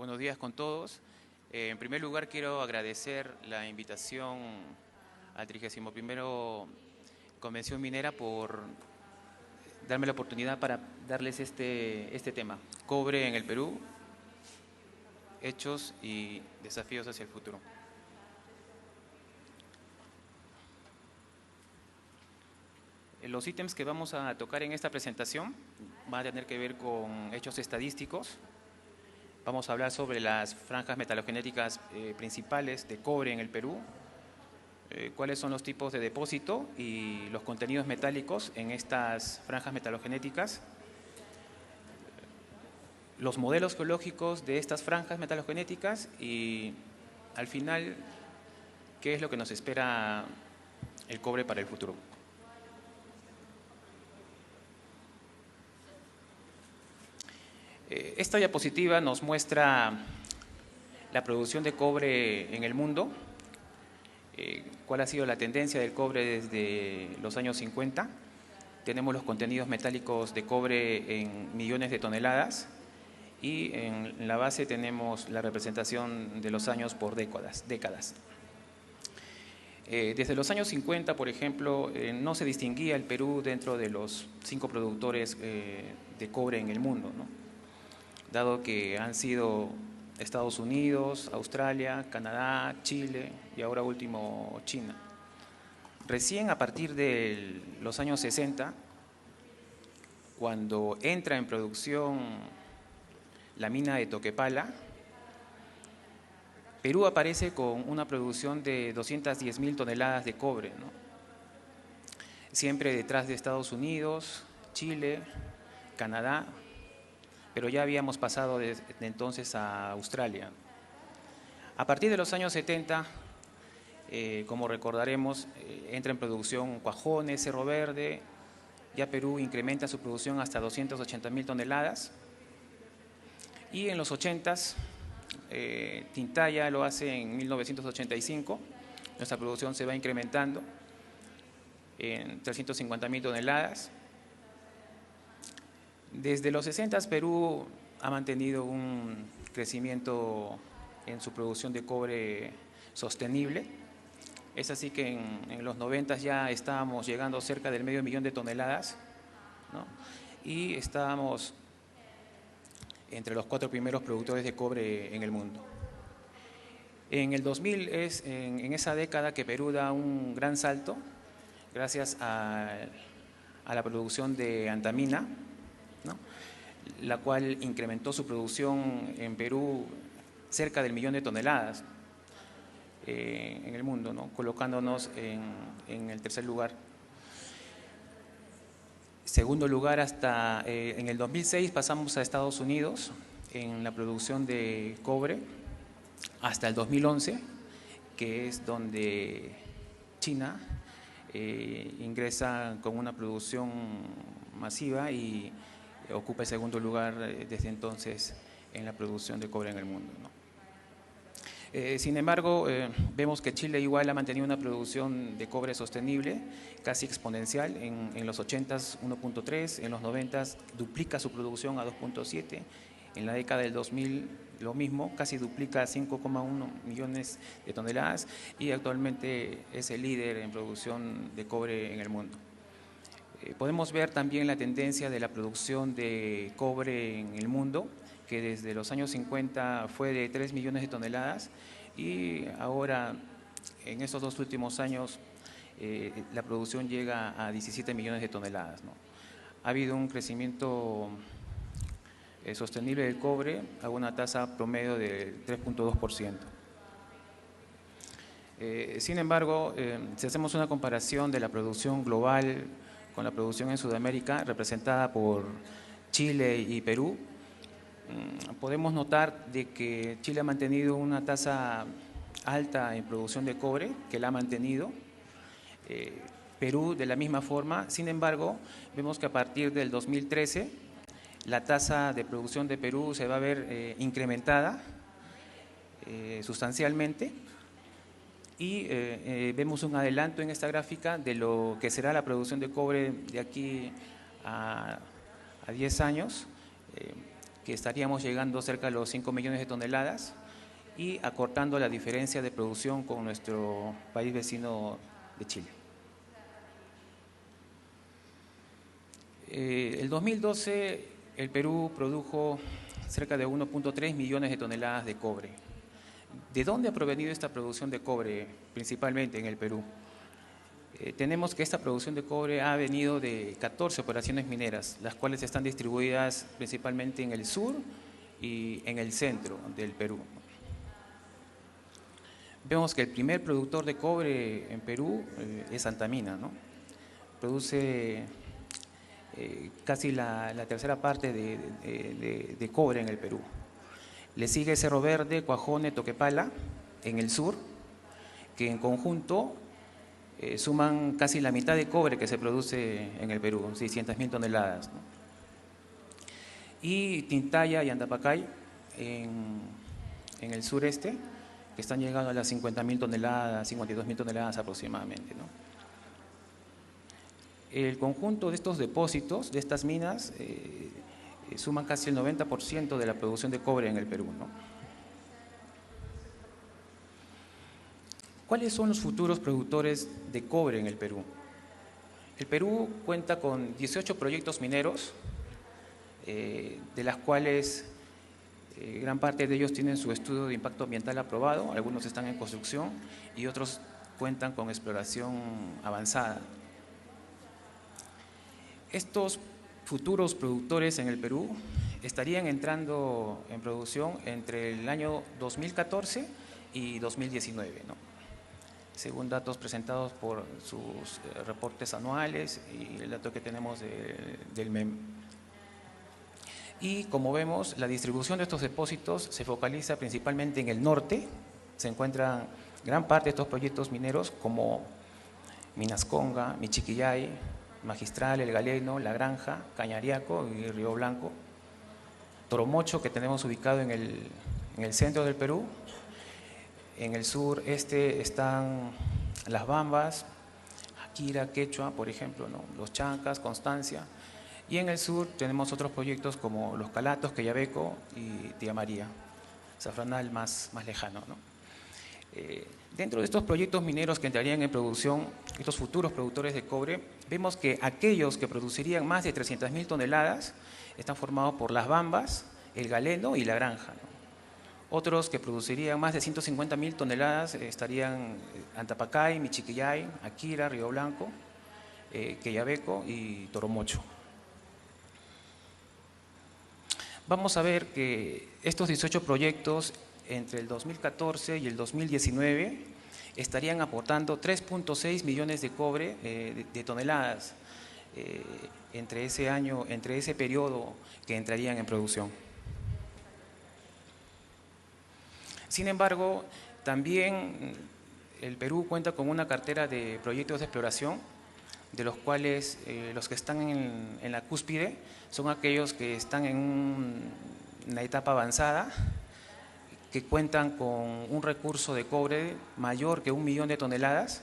Buenos días con todos. En primer lugar, quiero agradecer la invitación al 31º Convención Minera por darme la oportunidad para darles este tema, cobre en el Perú, hechos y desafíos hacia el futuro. Los ítems que vamos a tocar en esta presentación van a tener que ver con hechos estadísticos. Vamos a hablar sobre las franjas metalogenéticas principales de cobre en el Perú, cuáles son los tipos de depósito y los contenidos metálicos en estas franjas metalogenéticas, los modelos geológicos de estas franjas metalogenéticas y, al final, qué es lo que nos espera el cobre para el futuro. Esta diapositiva nos muestra la producción de cobre en el mundo, cuál ha sido la tendencia del cobre desde los años 50. Tenemos los contenidos metálicos de cobre en millones de toneladas y en la base tenemos la representación de los años por décadas. Desde los años 50, por ejemplo, no se distinguía el Perú dentro de los 5 productores de cobre en el mundo, ¿no? Dado que han sido Estados Unidos, Australia, Canadá, Chile y ahora último China. Recién a partir de los años 60, cuando entra en producción la mina de Toquepala, Perú aparece con una producción de 210.000 toneladas de cobre, ¿no? Siempre detrás de Estados Unidos, Chile, Canadá, pero ya habíamos pasado desde entonces a Australia. A partir de los años 70, como recordaremos, entra en producción Cuajones, Cerro Verde, ya Perú incrementa su producción hasta 280.000 toneladas. Y en los 80s, Tintaya lo hace en 1985, nuestra producción se va incrementando en 350.000 toneladas. Desde los 60 Perú ha mantenido un crecimiento en su producción de cobre sostenible. Es así que en los 90 ya estábamos llegando cerca del 500.000 de toneladas, ¿no? Y estábamos entre los 4 primeros productores de cobre en el mundo. En el 2000 es en esa década que Perú da un gran salto gracias a la producción de antamina, ¿no? La cual incrementó su producción en Perú cerca del 1.000.000 de toneladas en el mundo, ¿no? Colocándonos en el tercer lugar. Segundo lugar, hasta en el 2006 pasamos a Estados Unidos en la producción de cobre, hasta el 2011, que es donde China ingresa con una producción masiva y ocupa el segundo lugar desde entonces en la producción de cobre en el mundo, ¿no? Sin embargo, vemos que Chile igual ha mantenido una producción de cobre sostenible, casi exponencial. En los 80s 1.3, en los 90s duplica su producción a 2.7, en la década del 2000 lo mismo, casi duplica a 5,1 millones de toneladas y actualmente es el líder en producción de cobre en el mundo. Podemos ver también la tendencia de la producción de cobre en el mundo, que desde los años 50 fue de 3 millones de toneladas y ahora, en estos 2 últimos años, la producción llega a 17 millones de toneladas, ¿no? Ha habido un crecimiento sostenible del cobre a una tasa promedio de 3.2%. Sin embargo, si hacemos una comparación de la producción global con la producción en Sudamérica, representada por Chile y Perú, podemos notar de que Chile ha mantenido una tasa alta en producción de cobre, que la ha mantenido, Perú de la misma forma. Sin embargo, vemos que a partir del 2013 la tasa de producción de Perú se va a ver incrementada sustancialmente y vemos un adelanto en esta gráfica de lo que será la producción de cobre de aquí a 10 años. que estaríamos llegando cerca de los 5 millones de toneladas y acortando la diferencia de producción con nuestro país vecino de Chile. El 2012 el Perú produjo cerca de 1.3 millones de toneladas de cobre. ¿De dónde ha provenido esta producción de cobre principalmente en el Perú? Tenemos que esta producción de cobre ha venido de 14 operaciones mineras, las cuales están distribuidas principalmente en el sur y en el centro del Perú. Vemos que el primer productor de cobre en Perú es Antamina, ¿no? Produce casi la tercera parte de cobre en el Perú. Le sigue Cerro Verde, Cuajone, Toquepala en el sur, que en conjunto suman casi la mitad de cobre que se produce en el Perú, 600.000 toneladas, ¿no? Y Tintaya y Andapacay en el sureste, que están llegando a las 50.000 toneladas, 52.000 toneladas aproximadamente, ¿no? El conjunto de estos depósitos, de estas minas, suman casi el 90% de la producción de cobre en el Perú, ¿no? ¿Cuáles son los futuros productores de cobre en el Perú? El Perú cuenta con 18 proyectos mineros, de las cuales gran parte de ellos tienen su estudio de impacto ambiental aprobado, algunos están en construcción y otros cuentan con exploración avanzada. Estos futuros productores en el Perú estarían entrando en producción entre el año 2014 y 2019, ¿no? Según datos presentados por sus reportes anuales y el dato que tenemos del MEM. Y como vemos, la distribución de estos depósitos se focaliza principalmente en el norte. Se encuentran gran parte de estos proyectos mineros como Minasconga, Michiquillay, Magistral, El Galeno, La Granja, Cañariaco y Río Blanco. Toromocho, que tenemos ubicado en el centro del Perú. En el sureste están Las Bambas, Akira, Quechua, por ejemplo, ¿no? Los Chancas, Constancia. Y en el sur tenemos otros proyectos como Los Calatos, Queyabeco y Tía María, Zafranal más lejano, ¿no? Dentro de estos proyectos mineros que entrarían en producción, estos futuros productores de cobre, vemos que aquellos que producirían más de 300.000 toneladas están formados por Las Bambas, El Galeno y La Granja, ¿no? Otros que producirían más de 150.000 toneladas estarían Antapacay, Michiquillay, Akira, Río Blanco, Queyabeco y Toromocho. Vamos a ver que estos 18 proyectos entre el 2014 y el 2019 estarían aportando 3.6 millones de cobre de toneladas entre ese periodo que entrarían en producción. Sin embargo, también el Perú cuenta con una cartera de proyectos de exploración, de los cuales los que están en la cúspide son aquellos que están en una etapa avanzada, que cuentan con un recurso de cobre mayor que 1 millón de toneladas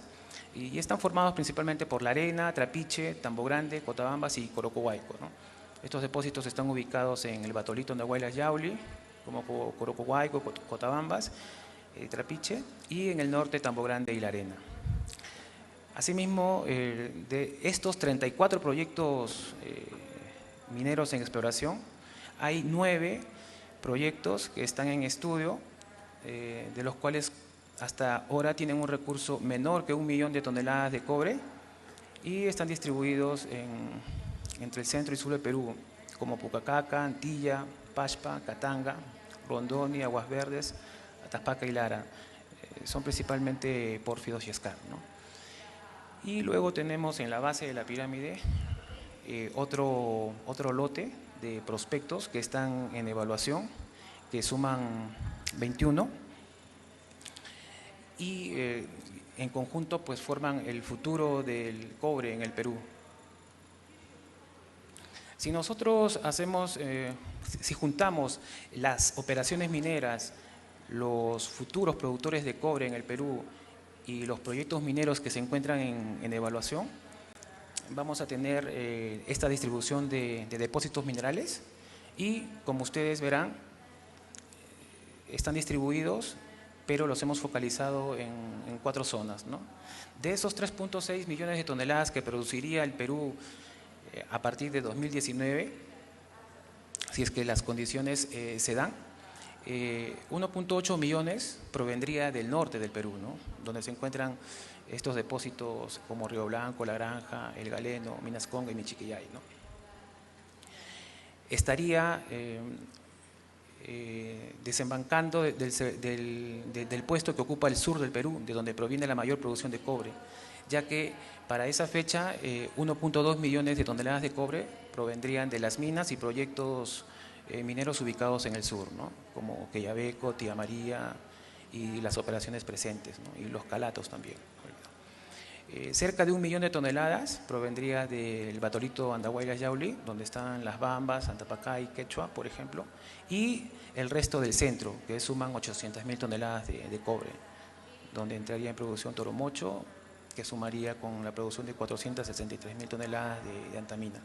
y están formados principalmente por La Arena, Trapiche, Tambo Grande, Cotabambas y Corocohuayco, ¿no? Estos depósitos están ubicados en el Batolito Nahuaylas Yauli, como Corocohuayco, Cotabambas, Trapiche, y en el norte Tambo Grande y La Arena. Asimismo, de estos 34 proyectos mineros en exploración, hay 9 proyectos que están en estudio, de los cuales hasta ahora tienen un recurso menor que 1 millón de toneladas de cobre y están distribuidos entre el centro y sur del Perú, como Pucacaca, Antilla, Pashpa, Katanga, Rondoni, Aguas Verdes, Atapaca y Lara. Son principalmente pórfidos y escar, ¿no? Y luego tenemos en la base de la pirámide otro lote de prospectos que están en evaluación, que suman 21 y en conjunto pues forman el futuro del cobre en el Perú. Si nosotros si juntamos las operaciones mineras, los futuros productores de cobre en el Perú y los proyectos mineros que se encuentran en evaluación, vamos a tener esta distribución de depósitos minerales Y como ustedes verán, están distribuidos, pero los hemos focalizado en 4 zonas, ¿no? De esos 3.6 millones de toneladas que produciría el Perú a partir de 2019, si es que las condiciones se dan, 1.8 millones provendría del norte del Perú, ¿no? Donde se encuentran estos depósitos como Río Blanco, La Granja, El Galeno, Minas Conga y Michiquillay, ¿no? Estaría desembancando del puesto que ocupa el sur del Perú, de donde proviene la mayor producción de cobre, ya que para esa fecha 1.2 millones de toneladas de cobre provendrían de las minas y proyectos mineros ubicados en el sur, ¿no? Como Quellaveco, Tía María y las operaciones presentes, ¿no? Y los calatos también. Cerca de 1 millón de toneladas provendría del Batolito Andahuaylas Yauli, donde están Las Bambas, Antapacay, Quechua, por ejemplo, y el resto del centro, que suman 800.000 toneladas de cobre, donde entraría en producción Toromocho, que sumaría con la producción de 463.000 toneladas de antamina.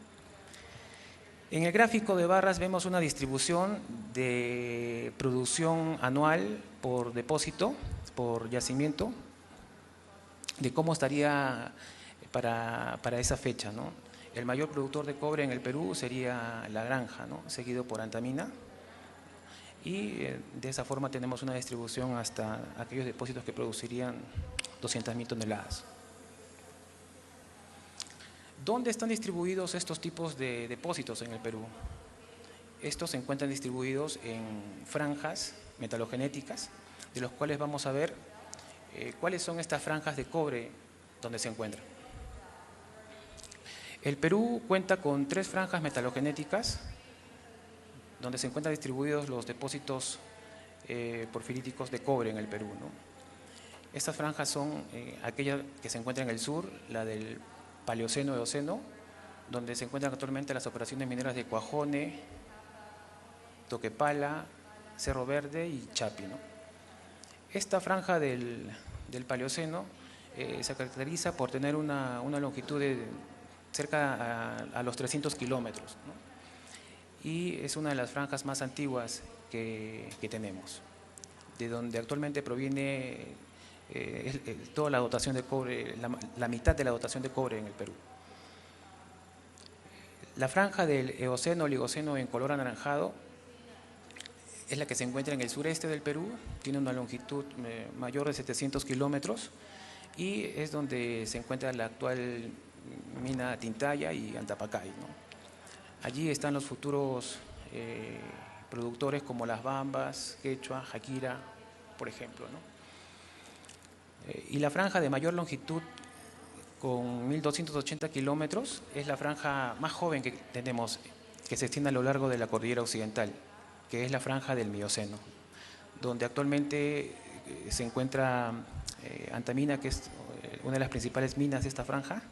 En el gráfico de barras vemos una distribución de producción anual por depósito, por yacimiento, de cómo estaría para esa fecha, ¿no? El mayor productor de cobre en el Perú sería La Granja, ¿no? Seguido por Antamina, y de esa forma tenemos una distribución hasta aquellos depósitos que producirían 200.000 toneladas. ¿Dónde están distribuidos estos tipos de depósitos en el Perú? Estos se encuentran distribuidos en franjas metalogenéticas, de los cuales vamos a ver cuáles son estas franjas de cobre donde se encuentran. El Perú cuenta con 3 franjas metalogenéticas donde se encuentran distribuidos los depósitos porfiríticos de cobre en el Perú, ¿no? Estas franjas son aquellas que se encuentran en el sur, la del Paleoceno-Eoceno, donde se encuentran actualmente las operaciones mineras de Cuajone, Toquepala, Cerro Verde y Chapi, ¿no? Esta franja del Paleoceno se caracteriza por tener una longitud de cerca a los 300 kilómetros, ¿no? Y es una de las franjas más antiguas que tenemos, de donde actualmente proviene toda la dotación de cobre, la mitad de la dotación de cobre en el Perú. La franja del Eoceno-Oligoceno en color anaranjado es la que se encuentra en el sureste del Perú, tiene una longitud mayor de 700 kilómetros y es donde se encuentra la actual mina Tintaya y Antapacay, ¿no? Allí están los futuros productores como Las Bambas, Quechua, Jaquira, por ejemplo, ¿no? Y la franja de mayor longitud, con 1.280 kilómetros, es la franja más joven que tenemos, que se extiende a lo largo de la cordillera occidental, que es la franja del Mioceno, donde actualmente se encuentra Antamina, que es una de las principales minas de esta franja,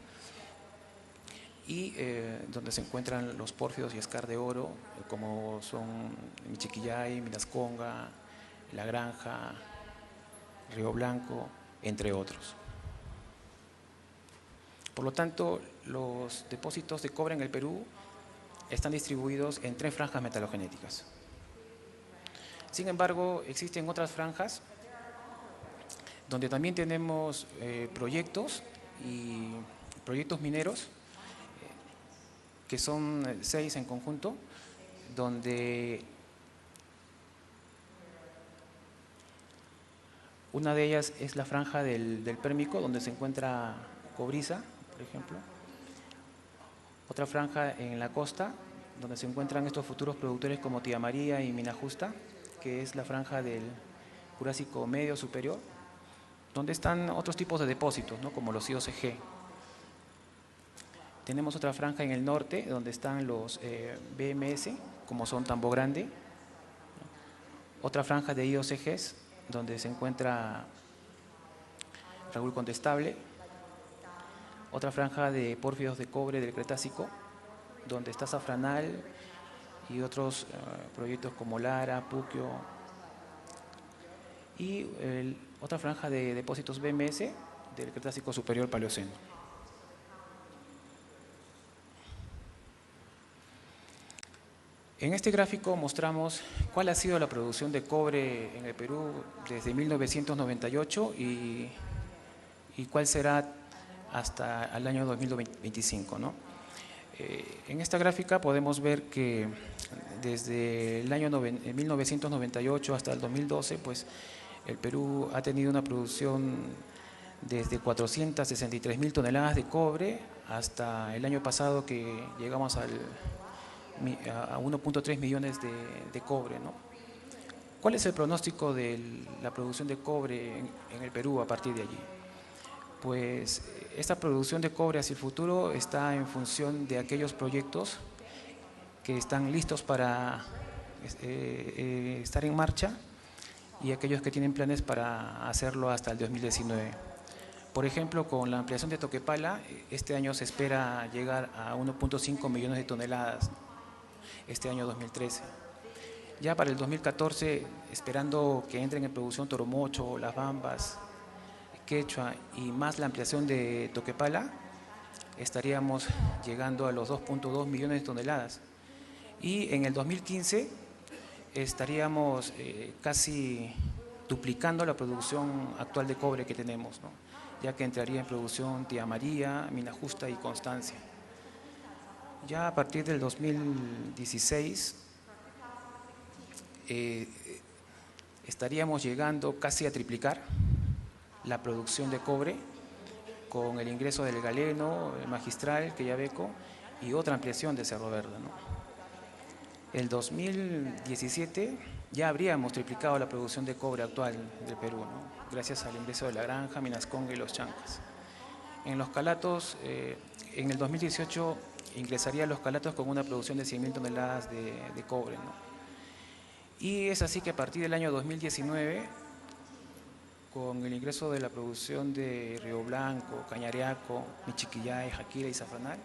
y donde se encuentran los pórfidos y escar de oro, como son Michiquillay, Minas Conga, La Granja, Río Blanco, entre otros. Por lo tanto, los depósitos de cobre en el Perú están distribuidos en 3 franjas metalogenéticas. Sin embargo, existen otras franjas donde también tenemos proyectos mineros, que son 6 en conjunto, donde una de ellas es la franja del Pérmico, donde se encuentra Cobriza, por ejemplo. Otra franja en la costa, donde se encuentran estos futuros productores como Tía María y Mina Justa, que es la franja del Jurásico medio superior, donde están otros tipos de depósitos, ¿no? Como los IOCG. Tenemos otra franja en el norte, donde están los BMS, como son Tambo Grande. Otra franja de IOCGs, donde se encuentra Raúl Condestable. Otra franja de pórfidos de cobre del Cretácico, donde está Zafranal y otros proyectos como Lara, Puquio. Y otra franja de depósitos BMS del Cretácico Superior Paleoceno. En este gráfico mostramos cuál ha sido la producción de cobre en el Perú desde 1998 y cuál será hasta el año 2025, ¿no? En esta gráfica podemos ver que desde el año 1998 hasta el 2012, pues el Perú ha tenido una producción desde 463.000 toneladas de cobre hasta el año pasado que llegamos a 1.3 millones de cobre, ¿no? ¿Cuál es el pronóstico de la producción de cobre en el Perú a partir de allí? Pues esta producción de cobre hacia el futuro está en función de aquellos proyectos que están listos para estar en marcha y aquellos que tienen planes para hacerlo hasta el 2019. Por ejemplo, con la ampliación de Toquepala, este año se espera llegar a 1.5 millones de toneladas, este año 2013. Ya para el 2014, esperando que entren en producción Toromocho, Las Bambas, Quechua y más la ampliación de Toquepala, estaríamos llegando a los 2.2 millones de toneladas. Y en el 2015 estaríamos casi duplicando la producción actual de cobre que tenemos, ¿no? Ya que entraría en producción Tía María, Mina Justa y Constancia. Ya a partir del 2016 estaríamos llegando casi a triplicar la producción de cobre con el ingreso del Galeno, el Magistral, Quellaveco y otra ampliación de Cerro Verde, ¿no? El 2017 ya habríamos triplicado la producción de cobre actual del Perú, ¿no? Gracias al ingreso de La Granja, Minasconga y Los Chancas. En los calatos, en el 2018 ingresaría los calatos con una producción de 100.000 toneladas de cobre, ¿no? Y es así que a partir del año 2019, con el ingreso de la producción de Río Blanco, Cañariaco, Michiquillay, Jaquira y Zafranal,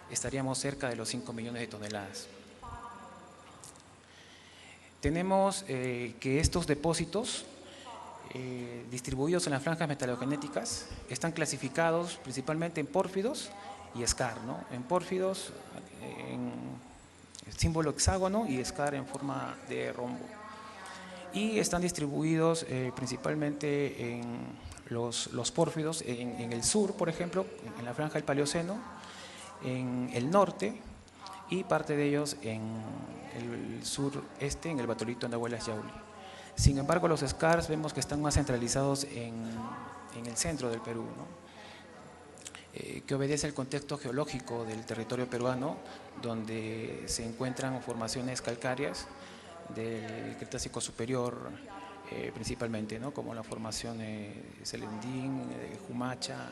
estaríamos cerca de los 5 millones de toneladas. Tenemos que estos depósitos distribuidos en las franjas metalogenéticas están clasificados principalmente en pórfidos y skarn, ¿no? En pórfidos, en símbolo hexágono, y skarn en forma de rombo. Y están distribuidos principalmente en los pórfidos en el sur, por ejemplo, en la franja del Paleoceno, en el norte y parte de ellos en el sureste, en el batolito Nahuelas Yauli. Sin embargo, los skarns vemos que están más centralizados en el centro del Perú, ¿no? Que obedece al contexto geológico del territorio peruano, donde se encuentran formaciones calcáreas del Cretácico superior, principalmente, ¿no? Como la formación Celendín, Jumacha,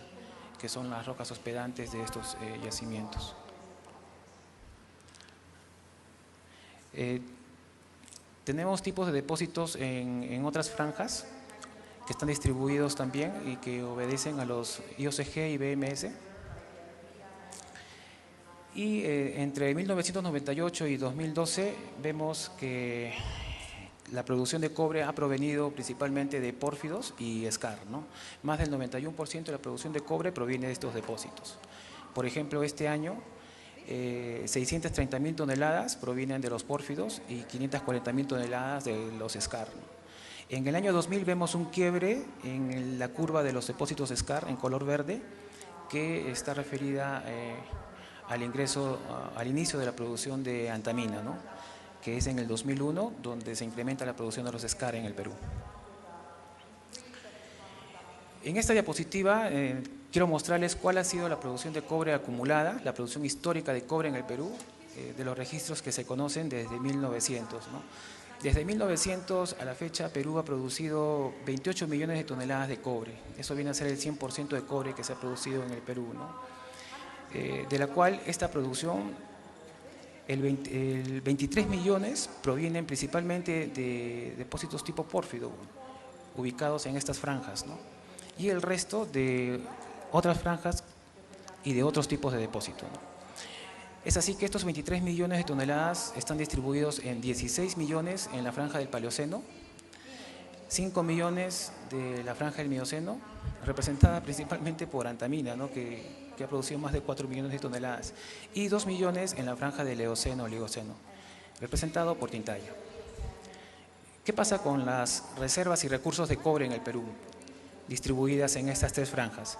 que son las rocas hospedantes de estos yacimientos. Tenemos tipos de depósitos en otras franjas que están distribuidos también y que obedecen a los IOCG y BMS. Y entre 1998 y 2012 vemos que la producción de cobre ha provenido principalmente de pórfidos y skarn, ¿no? Más del 91% de la producción de cobre proviene de estos depósitos. Por ejemplo, este año 630.000 toneladas provienen de los pórfidos y 540.000 toneladas de los skarn. En el año 2000 vemos un quiebre en la curva de los depósitos skarn en color verde, que está referida al inicio de la producción de antamina, ¿no? Que es en el 2001, donde se incrementa la producción de los skarn en el Perú. En esta diapositiva quiero mostrarles cuál ha sido la producción de cobre acumulada, la producción histórica de cobre en el Perú, de los registros que se conocen desde 1900, ¿no? Desde 1900 a la fecha, Perú ha producido 28 millones de toneladas de cobre. Eso viene a ser el 100% de cobre que se ha producido en el Perú, ¿no? De la cual esta producción, el 23 millones provienen principalmente de depósitos tipo pórfido, ubicados en estas franjas, ¿no? Y el resto de otras franjas y de otros tipos de depósitos, ¿no? Es así que estos 23 millones de toneladas están distribuidos en 16 millones en la franja del Paleoceno, 5 millones de la franja del Mioceno, representada principalmente por antamina, ¿no? que ha producido más de 4 millones de toneladas, y 2 millones en la franja del Eoceno-Oligoceno. representado por Tintaya. ¿Qué pasa con las reservas y recursos de cobre en el Perú, distribuidas en estas tres franjas?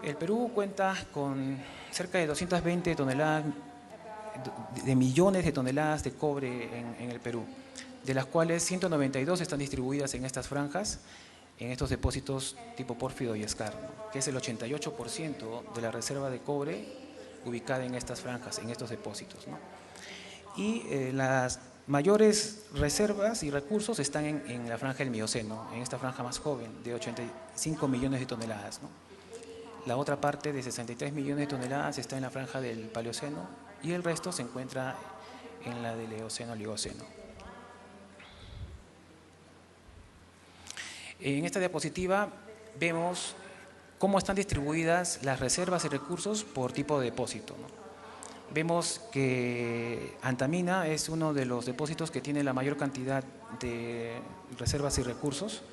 El Perú cuenta con cerca de 220 toneladas, de millones de toneladas de cobre en el Perú, de las cuales 192 están distribuidas en estas franjas, en estos depósitos tipo pórfido y skarn, ¿no? Que es el 88% de la reserva de cobre ubicada en estas franjas, en estos depósitos, ¿no? Y las mayores reservas y recursos están en la franja del Mioceno, en esta franja más joven, de 85 millones de toneladas, ¿no? La otra parte, de 63 millones de toneladas, está en la franja del Paleoceno y el resto se encuentra en la del Eoceno-Oligoceno. En esta diapositiva vemos cómo están distribuidas las reservas y recursos por tipo de depósito, ¿no? Vemos que Antamina es uno de los depósitos que tiene la mayor cantidad de reservas y recursos,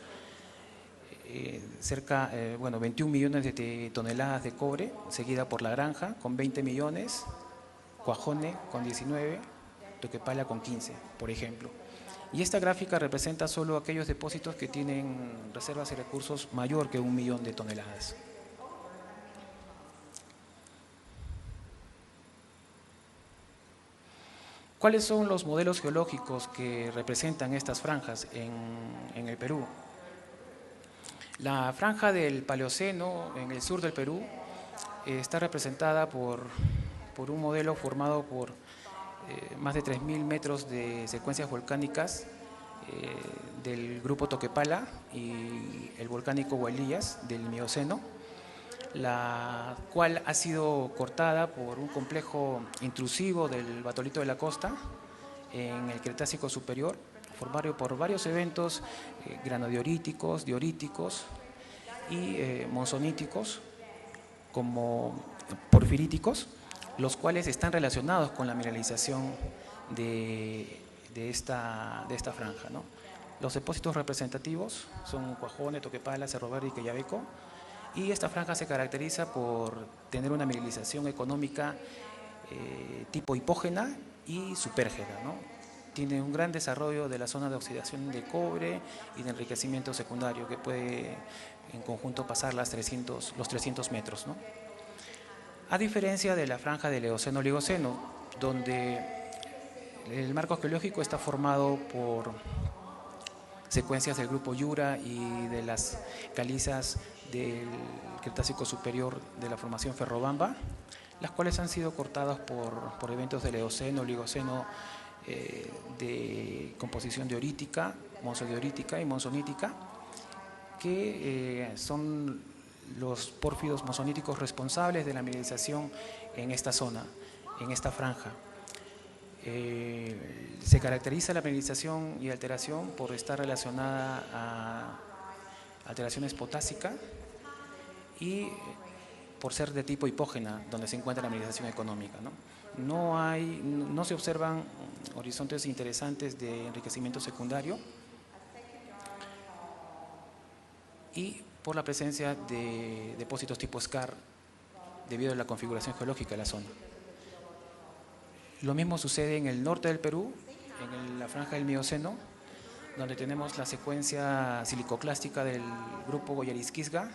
cerca, 21 millones de toneladas de cobre, seguida por La Granja con 20 millones, Cuajone con 19, Toquepala con 15, por ejemplo. Y esta gráfica representa solo aquellos depósitos que tienen reservas y recursos mayor que 1 millón de toneladas. ¿Cuáles son los modelos geológicos que representan estas franjas en el Perú? La franja del Paleoceno en el sur del Perú está representada por un modelo formado por más de 3.000 metros de secuencias volcánicas del grupo Toquepala y el volcánico Hualillas del Mioceno, la cual ha sido cortada por un complejo intrusivo del batolito de la costa en el Cretácico superior, formado por varios eventos granodioríticos, dioríticos y monzoníticos como porfiríticos, los cuales están relacionados con la mineralización de esta franja, ¿no? Los depósitos representativos son Cuajone, Toquepala, Cerro Verde y Quellaveco, y esta franja se caracteriza por tener una mineralización económica tipo hipógena y supérgena, ¿no? Tiene un gran desarrollo de la zona de oxidación de cobre y de enriquecimiento secundario que puede en conjunto pasar los 300 metros, ¿no? A diferencia de la franja del Eoceno-Oligoceno, donde el marco geológico está formado por secuencias del grupo Yura y de las calizas del Cretácico superior de la formación Ferrobamba, las cuales han sido cortadas por eventos del Eoceno, Oligoceno, de composición diorítica, monzodiorítica y monzonítica, que son los pórfidos monzoníticos responsables de la mineralización en esta zona, en esta franja. Se caracteriza la mineralización y alteración por estar relacionada a alteraciones potásicas y por ser de tipo hipógena, donde se encuentra la mineralización económica, ¿no? No se observan horizontes interesantes de enriquecimiento secundario y por la presencia de depósitos tipo skarn debido a la configuración geológica de la zona. Lo mismo sucede en el norte del Perú, en la franja del Mioceno, donde tenemos la secuencia silicoclástica del grupo Goyarisquisga,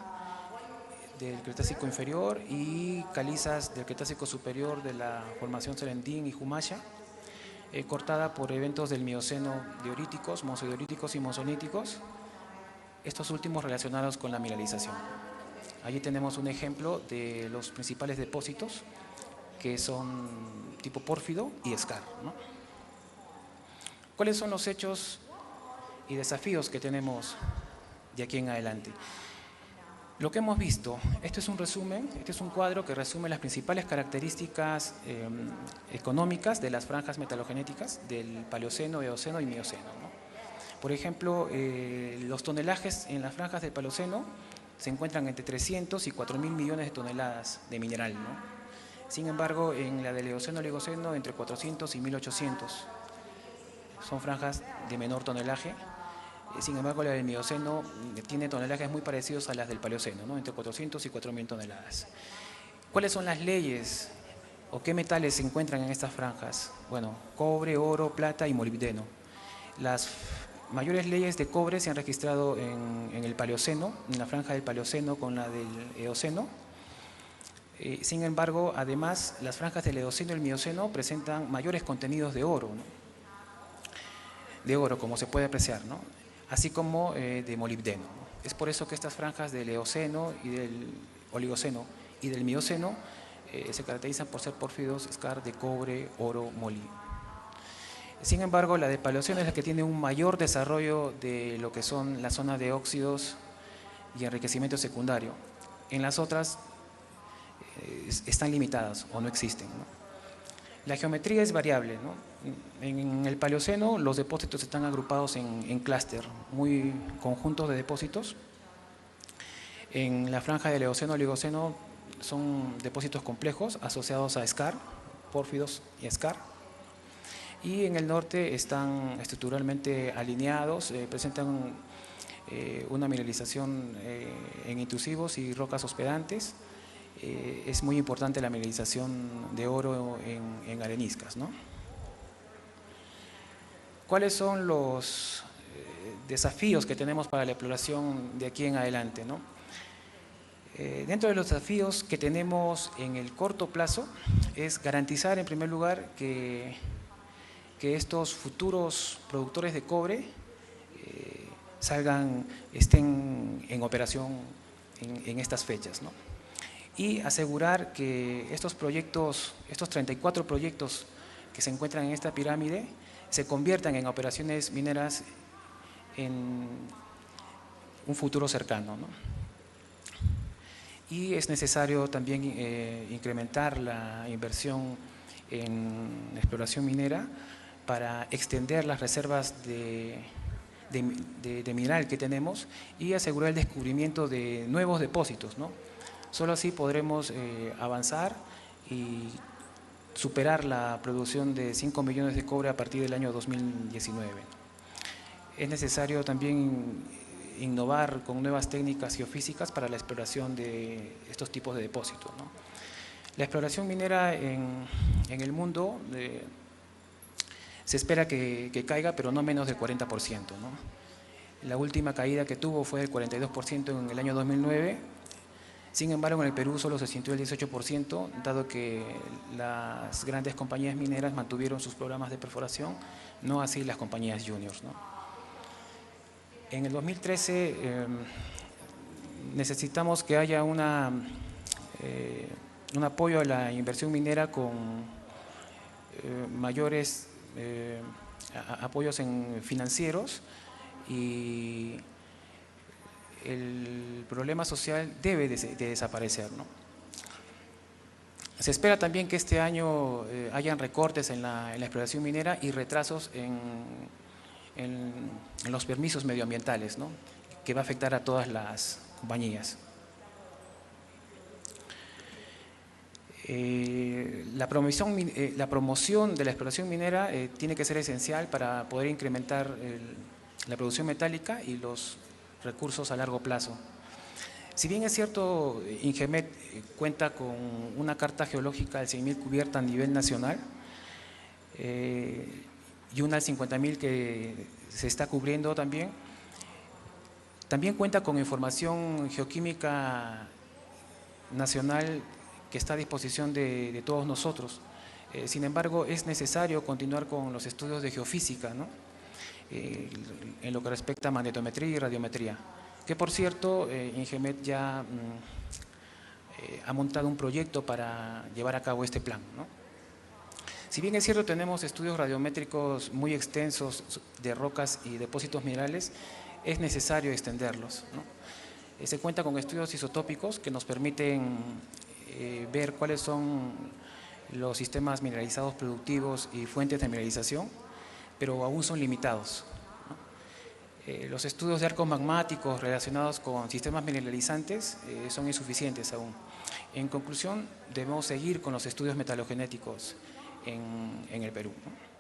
del Cretácico inferior, y calizas del Cretácico superior de la formación Serendín y Humasha, cortada por eventos del Mioceno dioríticos, monzodioríticos y monzoníticos, estos últimos relacionados con la mineralización. Allí tenemos un ejemplo de los principales depósitos, que son tipo pórfido y skarn, ¿no? ¿Cuáles son los hechos y desafíos que tenemos de aquí en adelante? Lo que hemos visto, este es un resumen, este es un cuadro que resume las principales características económicas de las franjas metalogenéticas del Paleoceno, Eoceno y Mioceno, ¿no? Por ejemplo, los tonelajes en las franjas del Paleoceno se encuentran entre 300 y 4.000 millones de toneladas de mineral, ¿no? Sin embargo, en la del Eoceno-Oligoceno, entre 400 y 1.800. Son franjas de menor tonelaje. Sin embargo, la del Mioceno tiene tonelajes muy parecidos a las del Paleoceno, ¿no? Entre 400 y 4.000 toneladas. ¿Cuáles son las leyes ¿O qué metales se encuentran en estas franjas? Bueno, cobre, oro, plata y molibdeno. Las mayores leyes de cobre se han registrado en el Paleoceno, en la franja del Paleoceno con la del Eoceno. Sin embargo, además, las franjas del Eoceno y el Mioceno presentan mayores contenidos de oro, ¿no? De oro, como se puede apreciar, ¿no? Así como de molibdeno, ¿no? Es por eso que estas franjas del Eoceno y del Oligoceno y del Mioceno se caracterizan por ser pórfidos skarn de cobre, oro, moli. Sin embargo, la de Paleoceno es la que tiene un mayor desarrollo de lo que son las zonas de óxidos y enriquecimiento secundario. En las otras están limitadas o no existen, ¿no? La geometría es variable, ¿no? En el Paleoceno los depósitos están agrupados en clúster, muy conjuntos de depósitos. En la franja del Eoceno-Oligoceno son depósitos complejos asociados a skarn, pórfidos y skarn. Y en el norte están estructuralmente alineados, presentan una mineralización en intrusivos y rocas hospedantes. Es muy importante la mineralización de oro en areniscas, ¿no? ¿Cuáles son los desafíos que tenemos para la exploración de aquí en adelante, ¿no? Dentro de los desafíos que tenemos en el corto plazo es garantizar en primer lugar que estos futuros productores de cobre estén en operación en estas fechas, ¿no? Y asegurar que estos proyectos, estos 34 proyectos que se encuentran en esta pirámide se conviertan en operaciones mineras en un futuro cercano, ¿no? Y es necesario también incrementar la inversión en exploración minera para extender las reservas de mineral que tenemos y asegurar el descubrimiento de nuevos depósitos, ¿no? Solo así podremos avanzar y superar la producción de 5 millones de cobre a partir del año 2019. Es necesario también innovar con nuevas técnicas geofísicas para la exploración de estos tipos de depósitos, ¿no? La exploración minera en el mundo se espera que caiga, pero no menos del 40%, ¿no? La última caída que tuvo fue del 42% en el año 2009. Sin embargo, en el Perú solo se sintió el 18%, dado que las grandes compañías mineras mantuvieron sus programas de perforación, no así las compañías juniors, ¿no? En el 2013 necesitamos que haya un apoyo a la inversión minera con mayores apoyos financieros, y el problema social debe de desaparecer, ¿no? Se espera también que este año hayan recortes en la exploración minera y retrasos en los permisos medioambientales, ¿no? Que va a afectar a todas las compañías. La promoción de la exploración minera tiene que ser esencial para poder incrementar la producción metálica y los recursos a largo plazo. Si bien es cierto, Ingemet cuenta con una carta geológica del 6.000 cubierta a nivel nacional y una al 50.000 que se está cubriendo también cuenta con información geoquímica nacional que está a disposición de todos nosotros. Sin embargo, es necesario continuar con los estudios de geofísica, ¿no? En lo que respecta a magnetometría y radiometría, que por cierto, Ingemet ya ha montado un proyecto para llevar a cabo este plan, ¿no? Si bien es cierto, tenemos estudios radiométricos muy extensos de rocas y depósitos minerales, es necesario extenderlos, ¿no? Se cuenta con estudios isotópicos que nos permiten ver cuáles son los sistemas mineralizados productivos y fuentes de mineralización, pero aún son limitados, ¿no? Los estudios de arcos magmáticos relacionados con sistemas mineralizantes son insuficientes aún. En conclusión, debemos seguir con los estudios metalogenéticos en el Perú, ¿no?